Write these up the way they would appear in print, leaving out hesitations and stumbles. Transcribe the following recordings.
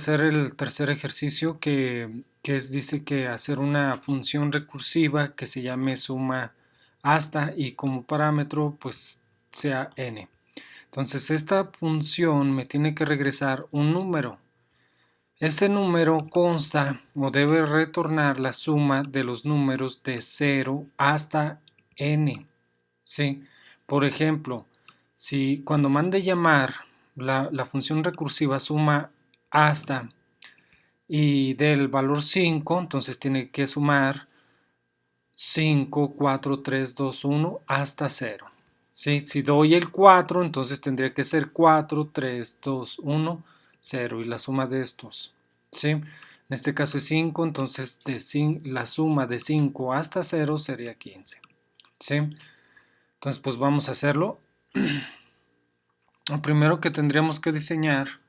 Hacer el tercer ejercicio dice que hacer una función recursiva que se llame suma hasta y como parámetro pues sea n. Entonces esta función me tiene que regresar un número. Ese número consta o debe retornar la suma de los números de 0 hasta n. ¿Sí? Por ejemplo, si cuando mande llamar la función recursiva suma hasta y del valor 5, entonces tiene que sumar 5, 4, 3, 2, 1 hasta 0. ¿Sí? Si doy el 4, entonces tendría que ser 4, 3, 2, 1, 0 y la suma de estos. ¿Sí? En este caso es 5, entonces la suma de 5 hasta 0 sería 15. ¿Sí? Entonces pues vamos a hacerlo. Lo primero que tendríamos que diseñar,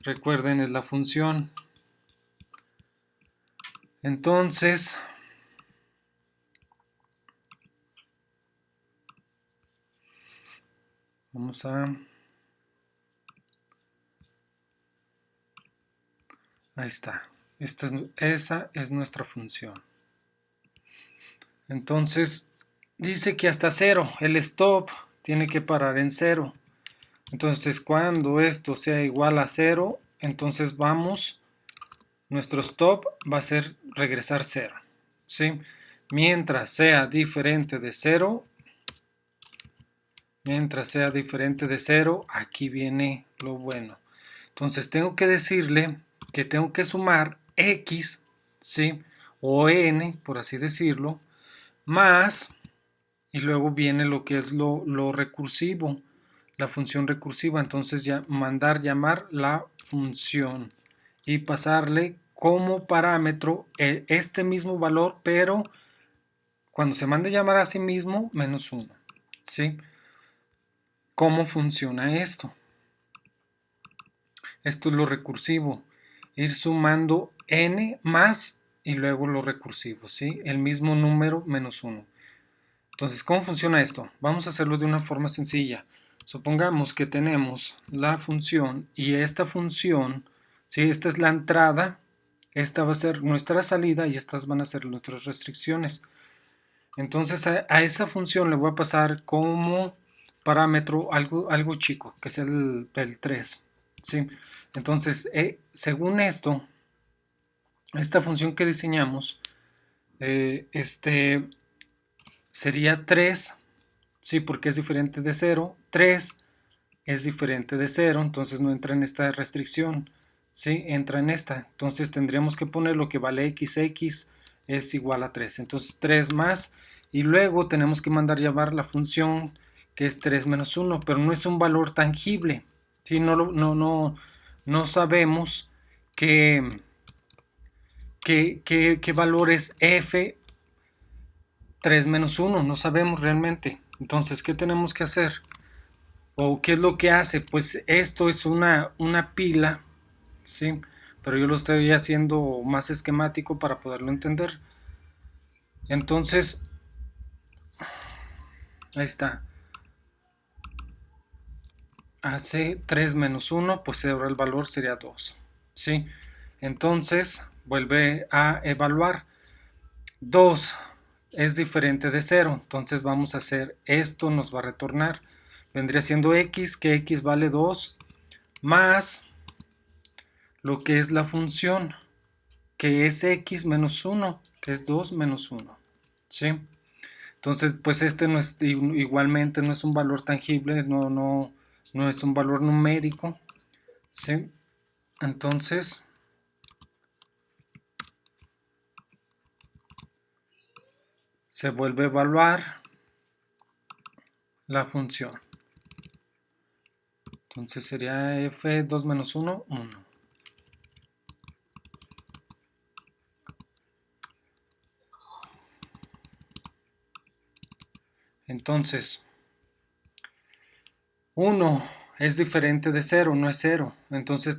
recuerden, es la función. Entonces, vamos a... Ahí está. Esa es nuestra función. Entonces, dice que hasta 0. El stop tiene que parar en 0. Entonces, cuando esto sea igual a 0, entonces nuestro stop va a ser regresar 0. ¿Sí? Mientras sea diferente de 0, aquí viene lo bueno. Entonces tengo que decirle que tengo que sumar x, ¿sí? O n, por así decirlo, más, y luego viene lo que es lo recursivo, la función recursiva. Entonces ya mandar llamar la función y pasarle como parámetro este mismo valor, pero cuando se mande llamar a sí mismo, menos 1, ¿sí? ¿Cómo funciona esto? Esto es lo recursivo, ir sumando n más y luego lo recursivo, ¿sí? El mismo número menos 1. Entonces, ¿cómo funciona esto? Vamos a hacerlo de una forma sencilla. Supongamos que tenemos la función y esta función, ¿sí? Esta es la entrada, esta va a ser nuestra salida y estas van a ser nuestras restricciones. Entonces, a esa función le voy a pasar como parámetro algo chico, que es el 3, ¿sí? Entonces, según esto, esta función que diseñamos, sería 3, sí, porque es diferente de 0. 3 es diferente de 0, entonces no entra en esta restricción, sí, entra en esta. Entonces tendríamos que poner lo que vale x es igual a 3. Entonces 3 más, y luego tenemos que mandar llamar la función que es 3 menos 1, pero no es un valor tangible, ¿sí? No sabemos qué valor es f 3 menos 1, no sabemos realmente. Entonces, ¿qué tenemos que hacer? ¿O qué es lo que hace? Pues esto es una pila, ¿sí? Pero yo lo estoy haciendo más esquemático para poderlo entender. Entonces, ahí está. Hace 3 menos 1, pues ahora el valor sería 2, ¿sí? Entonces, vuelve a evaluar. 2 es diferente de 0, entonces vamos a hacer esto, nos va a retornar. Vendría siendo x, que x vale 2, más lo que es la función, que es x menos 1, que es 2 menos 1, ¿sí? Entonces, pues este no es, igualmente no es un valor tangible, no es un valor numérico, ¿sí? Entonces, se vuelve a evaluar la función. Entonces sería f2 menos 1, 1. Entonces, 1 es diferente de 0, no es 0. Entonces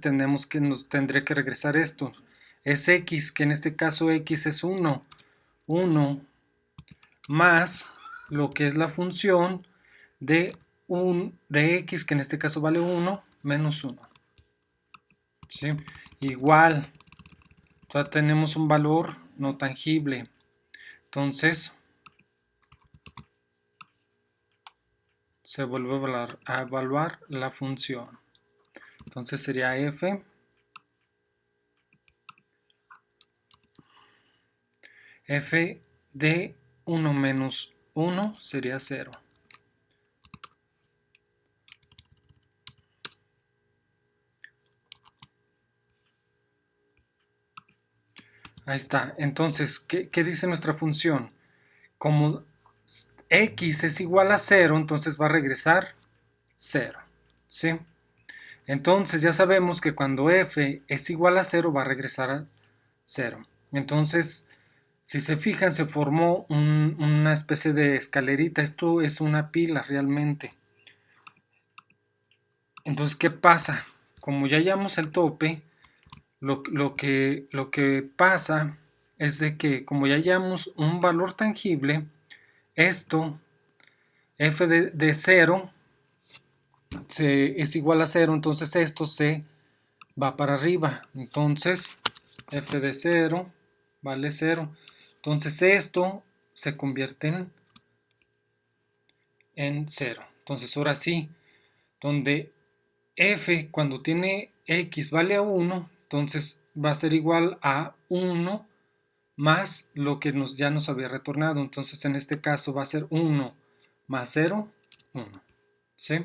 nos tendré que regresar esto. Es x, que en este caso x es 1. 1 más lo que es la función de x, que en este caso vale 1, menos 1. ¿Sí? igual, ya tenemos un valor no tangible. Entonces se vuelve a evaluar la función. Entonces sería f de 1 menos 1 sería 0. Ahí está. Entonces, ¿qué dice nuestra función? Como x es igual a 0, entonces va a regresar 0. ¿Sí? Entonces ya sabemos que cuando f es igual a 0 va a regresar a 0. Entonces, si se fijan, se formó una especie de escalerita. Esto es una pila realmente. Entonces, ¿qué pasa? Como ya hallamos el tope, lo que pasa es de que como ya hallamos un valor tangible, esto, f de 0, es igual a 0, entonces esto se va para arriba. Entonces, f de 0 vale 0. Entonces esto se convierte en 0. Entonces ahora sí, donde f cuando tiene x vale a 1, entonces va a ser igual a 1 más lo que ya nos había retornado. Entonces en este caso va a ser 1 más 0, 1. ¿Sí?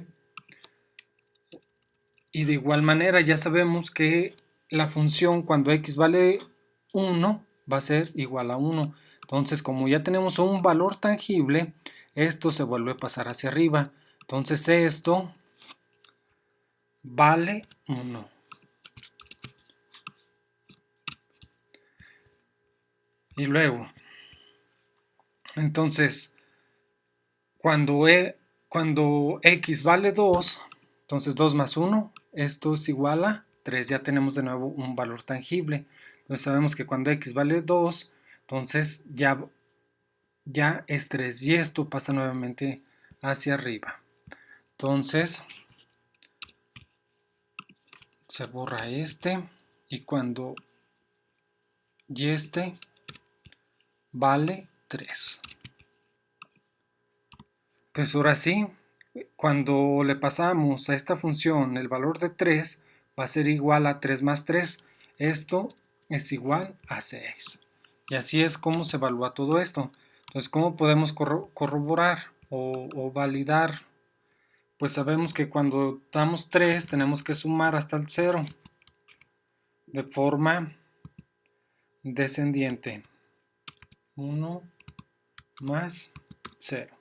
Y de igual manera ya sabemos que la función cuando x vale 1 va a ser igual a 1. Entonces como ya tenemos un valor tangible, esto se vuelve a pasar hacia arriba. Entonces esto vale 1. Y luego, entonces, cuando x vale 2, entonces 2 más 1, esto es igual a 3. Ya tenemos de nuevo un valor tangible. Entonces sabemos que cuando x vale 2, entonces ya es 3 y esto pasa nuevamente hacia arriba. Entonces se borra este y cuando y este vale 3. Entonces ahora sí, cuando le pasamos a esta función el valor de 3, va a ser igual a 3 más 3. Esto es igual a 6. Y así es como se evalúa todo esto. Entonces, ¿cómo podemos corroborar o validar? Pues sabemos que cuando damos 3 tenemos que sumar hasta el 0 de forma descendiente. 1 más 0.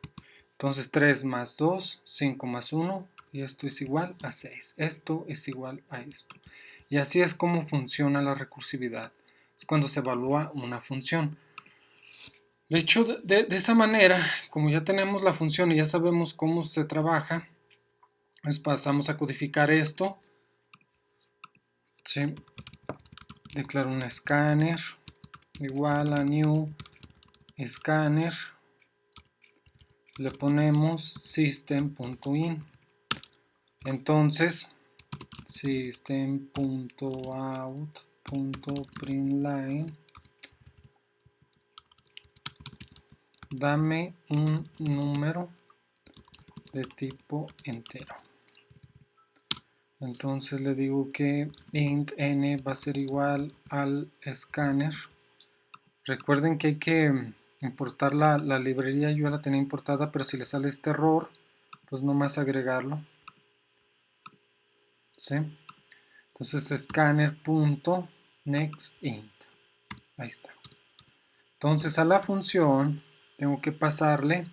Entonces 3 más 2, 5 más 1, y esto es igual a 6. Esto es igual a esto. Y así es como funciona la recursividad. Es cuando se evalúa una función. De hecho, de esa manera, como ya tenemos la función y ya sabemos cómo se trabaja, pues pasamos a codificar esto. ¿Sí? Declaro un escáner igual a new scanner. Le ponemos system.in. Entonces, system.out.println, dame un número de tipo entero. Entonces le digo que int n va a ser igual al escáner. Recuerden que hay que importar la librería. Yo la tenía importada, pero si le sale este error, pues nomás agregarlo. ¿Sí? Entonces scanner.nextInt. Ahí está. Entonces a la función tengo que pasarle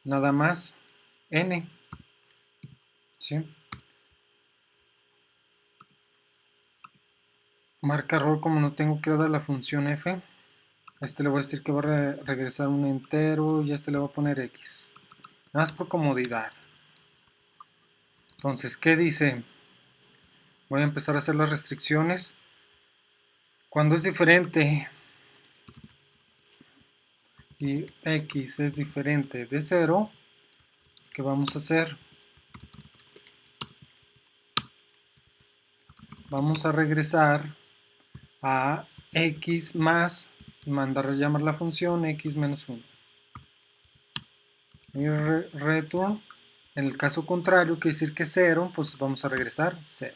nada más n. ¿Sí? Marca error como no tengo que dar la función f. A este le voy a decir que va a regresar un entero y a este le voy a poner x. Nada más por comodidad. Entonces, ¿qué dice? Voy a empezar a hacer las restricciones. Cuando es diferente y x es diferente de 0, ¿qué vamos a hacer? vamos a regresar a x más, mandar a llamar la función x menos 1. Y return, en el caso contrario, quiere decir que 0, pues vamos a regresar 0.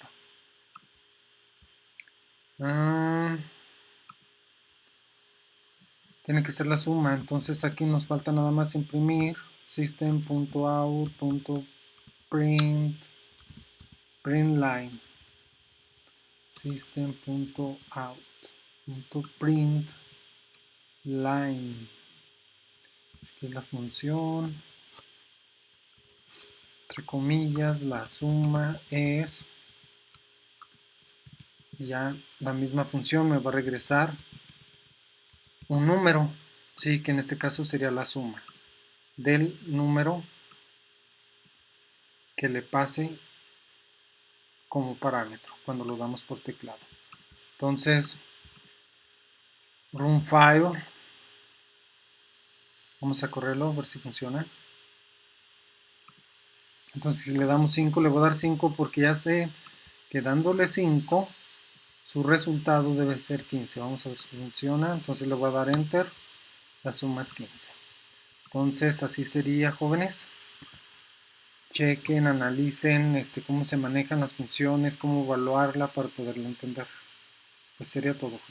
Tiene que ser la suma, entonces aquí nos falta nada más imprimir system.out.print line, system.out.print line, es que la función, entre comillas, la suma es, ya la misma función me va a regresar un número, sí, que en este caso sería la suma del número que le pase como parámetro cuando lo damos por teclado. Entonces, run file, vamos a correrlo a ver si funciona. Entonces, si le damos 5, le voy a dar 5 porque ya sé que dándole 5, su resultado debe ser 15. Vamos a ver si funciona. Entonces le voy a dar enter, la suma es 15. Entonces, así sería, jóvenes. Chequen, analicen cómo se manejan las funciones, cómo evaluarla para poderlo entender. Pues sería todo, jóvenes.